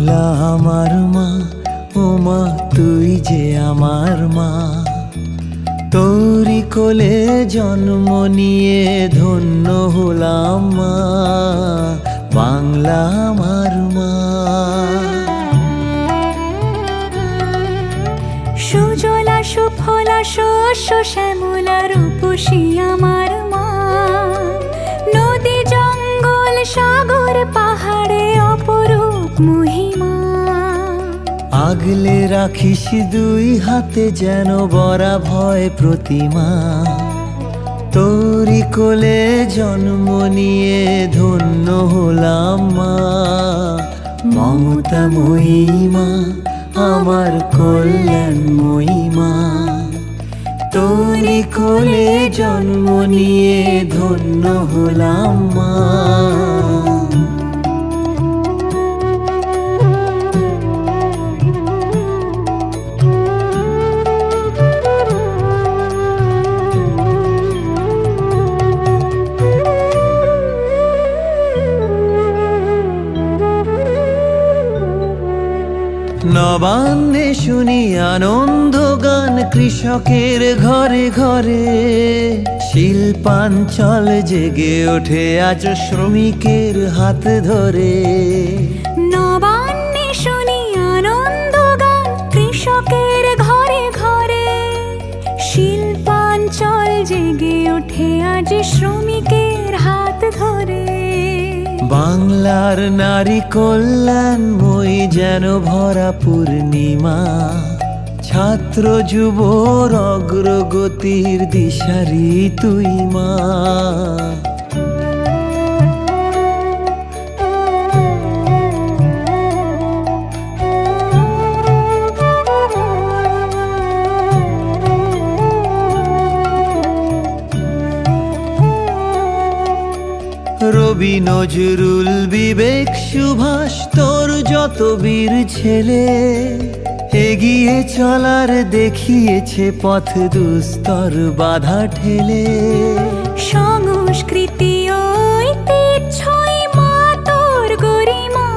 বাংলা আমার মা, ও মা তুই যে আমার মা। তোরি কোলে জন্ম নিয়ে ধন্য হলাম মা, বাংলা আমার মা। সুজলা সুফলা শস্য শ্যামলা রূপসী আমার মা। নদী জঙ্গল সাগর পাহাড়ে অপরূপ মহিমা। আগলে রাখিস দুই হাতে যেন বরা ভয় প্রতিমা। তোরি কোলে জন্ম নিয়ে ধন্য হলাম মা, মমতাময়ী মা, আমার কল্যাণময়ী মা। তোরি কোলে জন্ম নিয়ে ধন্য হলাম মা। নবান্নে শুনি আনন্দ গান কৃষকের ঘরে ঘরে। শিল্পাঞ্চল জেগে ওঠে আজ শ্রমিকের হাত ধরে। নবান্নে শুনি আনন্দ গান কৃষকের ঘরে ঘরে। শিল্পাঞ্চল জেগে ওঠে আজ শ্রমিকের হাত ধরে। বাংলার নারী কল্যাণময়ী যেন ভরা পূর্ণিমা। ছাত্র যুবর অগ্রগতির দিশারি তুই মা। রবি নজরুল বিবেক সুভাষ তোর যত বীর ছেলে। এগিয়ে চলার দেখিয়েছে পথ দুস্তর বাধা ঠেলে। সংস্কৃতি ঐতিহ্যই মা তোর গরিমা।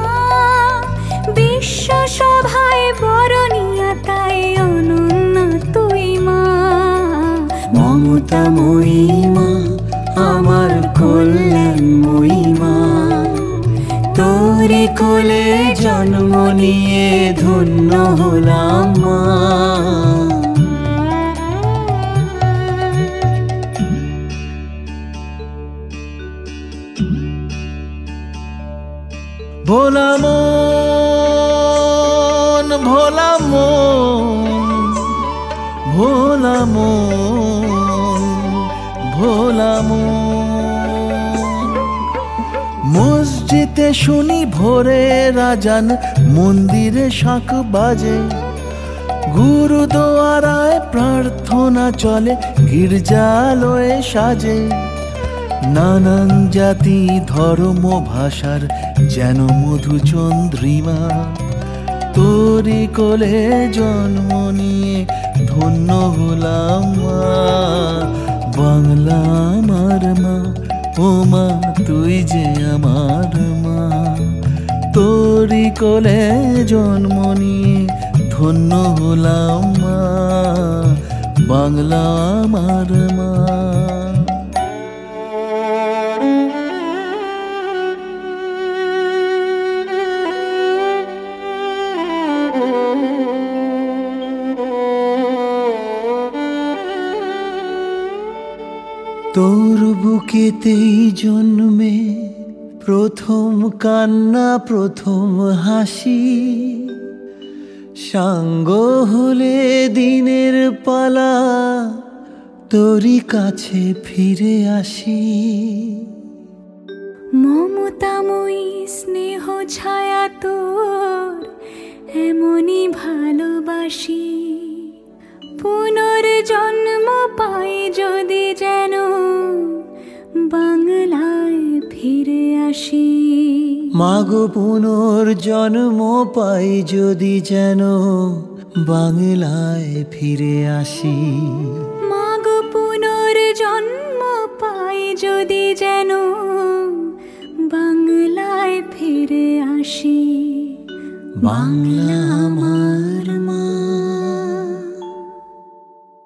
বিশ্ব সভায় বরণীয়া তাই অনন্য তুই মা। মমতাময়ী মা, আমার কল্যাণময়ী মা। তোরি কোলে জন্ম নিয়ে ধন্য হলাম মা। ভোলা মন, ভোলা মন, ভোলা মন, ভোলা মন। মসজিদে শুনি ভোরে আজান, মন্দিরে শাঁখ বাজে। গুরুদুয়ারায় প্রার্থনা চলে, গির্জালয়ে সাজে। নানান জাতি ধর্ম ভাষার যেন মধুচন্দ্রিমা। তোরি কোলে জন্ম নিয়ে ধন্য হলাম মা, বাংলা আমার মা। ও মা তুই যে আমার মা। তোরি কোলে জন্ম নিয়ে ধন্য হলাম মা, বাংলা আমার মা। তোর বুকেতেই জন্মে প্রথম কান্না, প্রথম হাসি। সাঙ্গ হলে দিনের পালা, তোরই কাছে ফিরে আসি। মমতাময়ী স্নেহ ছায়া তোর এমনই ভালোবাসি। পুনর্জন্ম পাই যদি যেন বাংলায় ফিরে আসি। মাগো পুনর্জন্ম পাই যদি যেন বাংলায় ফিরে আসি। মাগো পুনর্জন্ম পাই যদি যেন বাংলায় ফিরে আসি। বাংলা।